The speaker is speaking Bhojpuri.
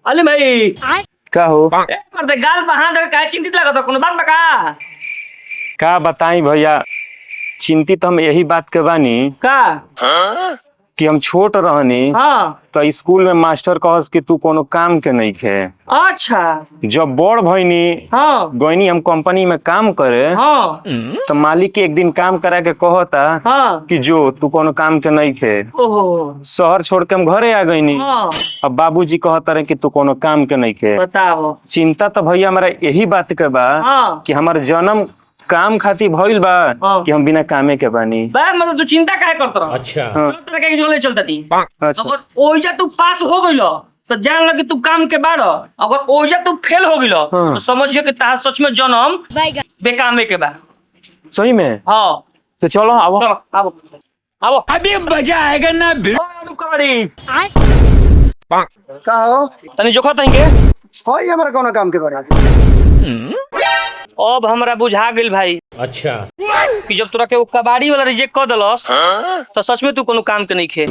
अली भाई का हो मर्दे गाल बहान का चिंतित लगा था कोनो बात बका का बताई भैया। चिंतित हम यही बात के बानी का कि हम छोट रहनी हाँ तो स्कूल में मास्टर कहस कि तू कोनो काम के नहीं खे। अच्छा जब बड़ भईनी हाँ गईनी हम कंपनी में काम करे हाँ तो मालिक एक दिन काम करा के कहता हाँ कि जो तू कोनो काम के नहीं खे। ओहो शहर छोड़ के हम घरे आ गईनी। हाँ अब बाबूजी कहता रहे कि तू कोनो काम के नहीं खे। बताओ चिंता तो भैया हमारा यही बात के बा हाँ कि हमार जन्म काम खातिर भइल बा हाँ। कि हम बिना कामे के बानी। बा मतलब तू चिंता काहे करत रह अच्छा तरह के जोले चलता थी अच्छा अगर ओइजा तू पास हो गइलो तो जान लो कि तू काम के बाड़। अगर ओइजा तू फेल हो गइलो हाँ। तो समझियो कि तार सच में जन्म बेकामे के बा। सही में हाँ तो चलो आओ। चलो आओ आओ अभी मजा आएगा ना कबड्डी का हो तनी जोखो तनी के होई हमरा कोनो काम के बड़ा अब हमरा बुझा गेल भाई अच्छा कि जब तोरा के वो कबाड़ी वाला रिजेक्ट कर देलस तो सच में तू कोनो काम के नहीं खे।